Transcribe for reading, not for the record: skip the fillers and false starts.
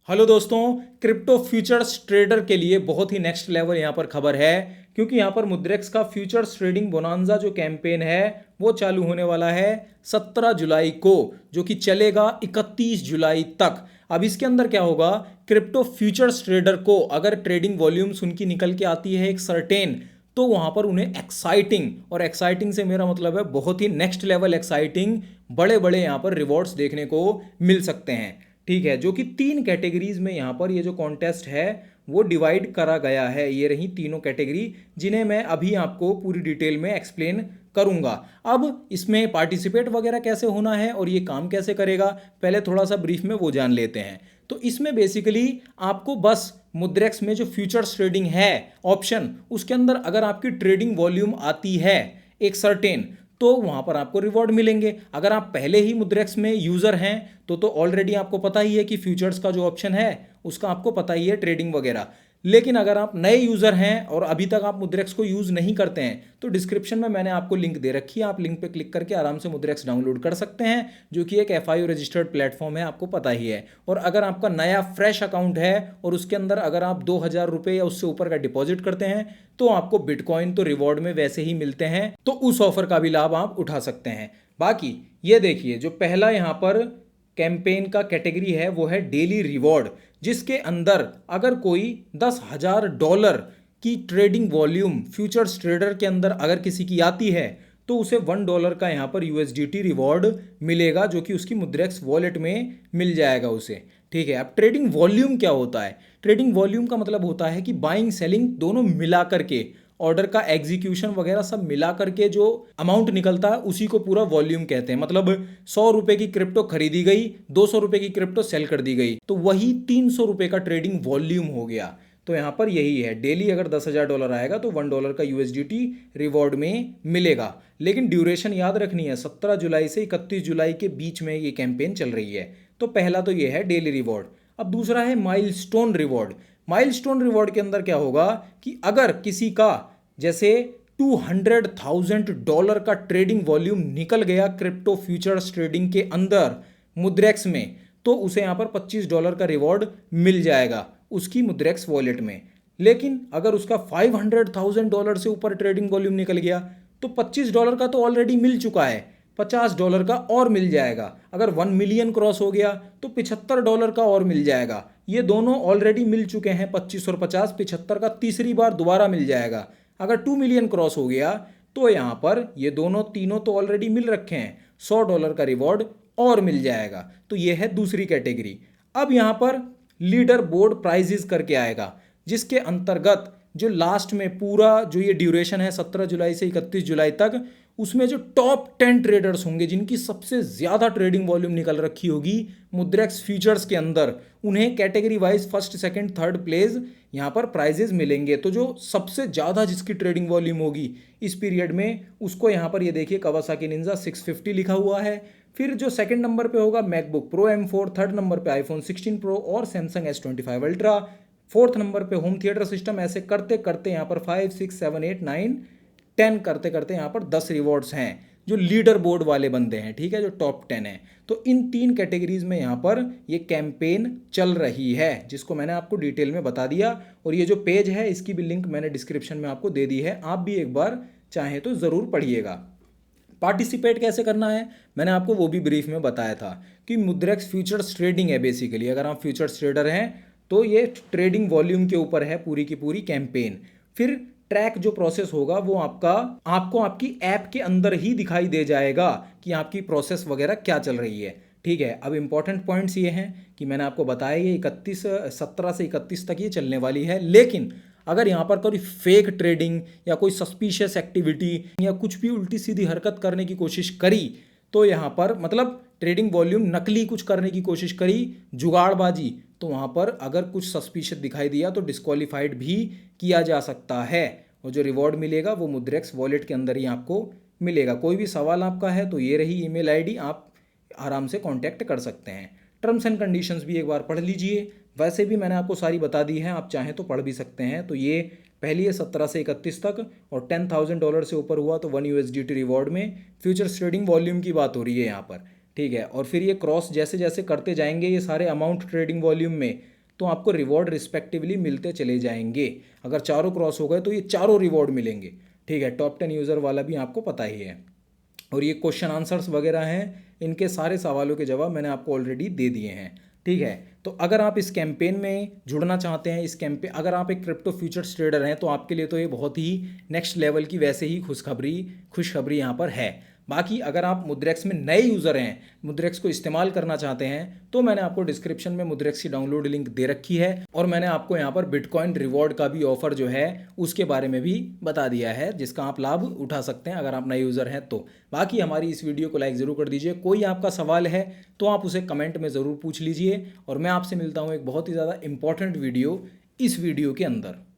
Hello दोस्तों, crypto futures trader के लिए बहुत ही नेक्स्ट लेवल यहाँ पर खबर है। क्योंकि यहाँ पर मुद्रेक्स का फ्यूचर्स ट्रेडिंग बोनांजा जो कैंपेन है वो चालू होने वाला है 17 जुलाई को, जो कि चलेगा 31 जुलाई तक। अब इसके अंदर क्या होगा, क्रिप्टो फ्यूचर्स ट्रेडर को अगर ट्रेडिंग वॉल्यूम्स उनकी निकल के आती है एक सर्टेन, तो वहाँ पर उन्हें एक्साइटिंग, और एक्साइटिंग से मेरा मतलब है बहुत ही नेक्स्ट लेवल एक्साइटिंग, बड़े बड़े यहाँ पर रिवॉर्ड्स देखने को मिल सकते हैं। ठीक है, जो कि 3 कैटेगरीज में यहाँ पर ये जो कॉन्टेस्ट है वो डिवाइड करा गया है। ये रही तीनों कैटेगरी जिन्हें मैं अभी आपको पूरी डिटेल में एक्सप्लेन करूंगा। अब इसमें पार्टिसिपेट वगैरह कैसे होना है और ये काम कैसे करेगा, पहले थोड़ा सा ब्रीफ में वो जान लेते हैं। तो इसमें बेसिकली आपको बस मुद्रेक्स में जो फ्यूचर्स ट्रेडिंग है ऑप्शन, उसके अंदर अगर आपकी ट्रेडिंग वॉल्यूम आती है एक सर्टेन, तो वहां पर आपको रिवॉर्ड मिलेंगे। अगर आप पहले ही मुद्रेक्स में यूजर हैं तो ऑलरेडी आपको पता ही है कि फ्यूचर्स का जो ऑप्शन है उसका आपको पता ही है, ट्रेडिंग वगैरह। लेकिन अगर आप नए यूजर हैं और अभी तक आप मुद्रेक्स को यूज नहीं करते हैं, तो डिस्क्रिप्शन में मैंने आपको लिंक दे रखी है, आप लिंक पे क्लिक करके आराम से मुद्रेक्स डाउनलोड कर सकते हैं, जो कि एक FIO रजिस्टर्ड प्लेटफॉर्म है, आपको पता ही है। और अगर आपका नया फ्रेश अकाउंट है और उसके अंदर अगर आप 2000 रुपये या उससे ऊपर का डिपॉजिट करते हैं, तो आपको बिटकॉइन तो रिवॉर्ड में वैसे ही मिलते हैं, तो उस ऑफर का भी लाभ आप उठा सकते हैं। बाकी ये देखिए, जो पहला यहाँ पर कैंपेन का कैटेगरी है वो है डेली रिवॉर्ड, जिसके अंदर अगर कोई $10,000 की ट्रेडिंग वॉल्यूम फ्यूचर्स ट्रेडर के अंदर अगर किसी की आती है, तो उसे $1 का यहाँ पर USDT रिवॉर्ड मिलेगा, जो कि उसकी मुद्रेक्स वॉलेट में मिल जाएगा उसे। ठीक है, अब ट्रेडिंग वॉल्यूम क्या होता है? ट्रेडिंग वॉल्यूम का मतलब होता है कि बाइंग सेलिंग दोनों मिला करके, ऑर्डर का एग्जीक्यूशन वगैरह सब मिला करके जो अमाउंट निकलता है उसी को पूरा वॉल्यूम कहते हैं। मतलब 100 रुपए की क्रिप्टो खरीदी गई, 200 रुपए की क्रिप्टो सेल कर दी गई, तो वही 300 रुपए का ट्रेडिंग वॉल्यूम हो गया। तो यहां पर यही है, डेली अगर $10,000 आएगा तो $1 का USDT रिवॉर्ड में मिलेगा। लेकिन ड्यूरेशन याद रखनी है, 17 जुलाई से 31 जुलाई के बीच में ये कैंपेन चल रही है। तो पहला तो ये है डेली रिवॉर्ड। अब दूसरा है माइलस्टोन रिवॉर्ड। माइलस्टोन रिवॉर्ड के अंदर क्या होगा कि अगर किसी का जैसे $200,000 का ट्रेडिंग वॉल्यूम निकल गया क्रिप्टो फ्यूचर्स ट्रेडिंग के अंदर मुद्रेक्स में, तो उसे यहां पर $25 का रिवॉर्ड मिल जाएगा उसकी मुद्रेक्स वॉलेट में। लेकिन अगर उसका $500,000 से ऊपर ट्रेडिंग वॉल्यूम निकल गया, तो $25 का तो ऑलरेडी मिल चुका है, $50 का और मिल जाएगा। अगर 1 मिलियन क्रॉस हो गया तो $75 का और मिल जाएगा। ये दोनों ऑलरेडी मिल चुके हैं, 25 और 50, 75 का तीसरी बार दोबारा मिल जाएगा। अगर 2 मिलियन क्रॉस हो गया तो यहां पर ये दोनों तीनों तो ऑलरेडी मिल रखे हैं, $100 का रिवॉर्ड और मिल जाएगा। तो ये है दूसरी कैटेगरी। अब यहां पर लीडर बोर्ड प्राइजेस करके आएगा, जिसके अंतर्गत जो लास्ट में पूरा जो ये ड्यूरेशन है 17 जुलाई से 31 जुलाई तक, उसमें जो टॉप 10 ट्रेडर्स होंगे जिनकी सबसे ज्यादा ट्रेडिंग वॉल्यूम निकल रखी होगी मुद्रेक्स फ्यूचर्स के अंदर, उन्हें category wise first second third place यहां पर प्राइजेस मिलेंगे। तो जो सबसे ज्यादा जिसकी ट्रेडिंग वॉल्यूम होगी इस पीरियड में, उसको यहां पर ये देखिए कवासाकी निंजा 650 लिखा हुआ है। फिर जो सेकंड नंबर पे होगा MacBook pro M4, third number पे iPhone 16 प्रो और Samsung S25 ultra, fourth number पे होम थिएटर सिस्टम। ऐसे करते करते यहाँ पर 5 6 7 8 9 10 करते करते यहाँ पर 10 रिवॉर्ड्स हैं जो लीडर बोर्ड वाले बंदे हैं। ठीक है, जो टॉप 10 है। तो इन 3 कैटेगरीज में यहाँ पर ये कैंपेन चल रही है, जिसको मैंने आपको डिटेल में बता दिया। और ये जो पेज है इसकी भी लिंक मैंने डिस्क्रिप्शन में आपको दे दी है, आप भी एक बार चाहें तो ज़रूर पढ़िएगा। पार्टिसिपेट कैसे करना है मैंने आपको वो भी ब्रीफ में बताया था कि मुद्रेक्स फ्यूचर्स ट्रेडिंग है। बेसिकली अगर आप फ्यूचर्स ट्रेडर हैं तो ये ट्रेडिंग वॉल्यूम के ऊपर है पूरी की पूरी कैंपेन। फिर ट्रैक जो प्रोसेस होगा वो आपको आपकी ऐप के अंदर ही दिखाई दे जाएगा कि आपकी प्रोसेस वगैरह क्या चल रही है। ठीक है, अब इंपॉर्टेंट पॉइंट्स ये हैं कि मैंने आपको बताया ये 17 से 31 तक ये चलने वाली है। लेकिन अगर यहाँ पर कोई फेक ट्रेडिंग या कोई सस्पिशियस एक्टिविटी या कुछ भी उल्टी सीधी हरकत करने की कोशिश करी, तो यहाँ पर मतलब ट्रेडिंग वॉल्यूम नकली कुछ करने की कोशिश करी, जुगाड़बाजी, तो वहाँ पर अगर कुछ सस्पिशियस दिखाई दिया तो डिस्क्वालीफाइड भी किया जा सकता है। और जो रिवॉर्ड मिलेगा वो मुद्रेक्स वॉलेट के अंदर ही आपको मिलेगा। कोई भी सवाल आपका है तो ये रही ईमेल आईडी, आप आराम से कांटेक्ट कर सकते हैं। टर्म्स एंड कंडीशंस भी एक बार पढ़ लीजिए, वैसे भी मैंने आपको सारी बता दी है, आप चाहें तो पढ़ भी सकते हैं। तो ये पहली है 17 से 31 तक, और $10,000 से ऊपर हुआ तो 1 USDT रिवॉर्ड में फ्यूचर्स ट्रेडिंग वॉल्यूम की बात हो रही है यहाँ पर। ठीक है, और फिर ये क्रॉस जैसे जैसे करते जाएंगे ये सारे अमाउंट ट्रेडिंग वॉल्यूम में, तो आपको रिवॉर्ड रिस्पेक्टिवली मिलते चले जाएंगे। अगर चारों क्रॉस हो गए तो ये चारों रिवॉर्ड मिलेंगे। ठीक है, टॉप 10 यूज़र वाला भी आपको पता ही है। और ये क्वेश्चन आंसर्स वगैरह हैं, इनके सारे सवालों के जवाब मैंने आपको ऑलरेडी दे दिए हैं। ठीक है, तो अगर आप इस कैंपेन में जुड़ना चाहते हैं, इस कैंपेन अगर आप एक क्रिप्टो फ्यूचर्स ट्रेडर हैं तो आपके लिए तो ये बहुत ही नेक्स्ट लेवल की वैसे ही खुशखबरी यहाँ पर है। बाकी अगर आप मुद्रेक्स में नए यूज़र हैं, मुद्रेक्स को इस्तेमाल करना चाहते हैं, तो मैंने आपको डिस्क्रिप्शन में मुद्रेक्स की डाउनलोड लिंक दे रखी है और मैंने आपको यहाँ पर बिटकॉइन रिवॉर्ड का भी ऑफर जो है उसके बारे में भी बता दिया है, जिसका आप लाभ उठा सकते हैं अगर आप नए यूज़र हैं तो। बाकी हमारी इस वीडियो को लाइक ज़रूर कर दीजिए। कोई आपका सवाल है तो आप उसे कमेंट में ज़रूर पूछ लीजिए और मैं आपसे मिलता हूँ एक बहुत ही ज़्यादा इंपॉर्टेंट वीडियो इस वीडियो के अंदर।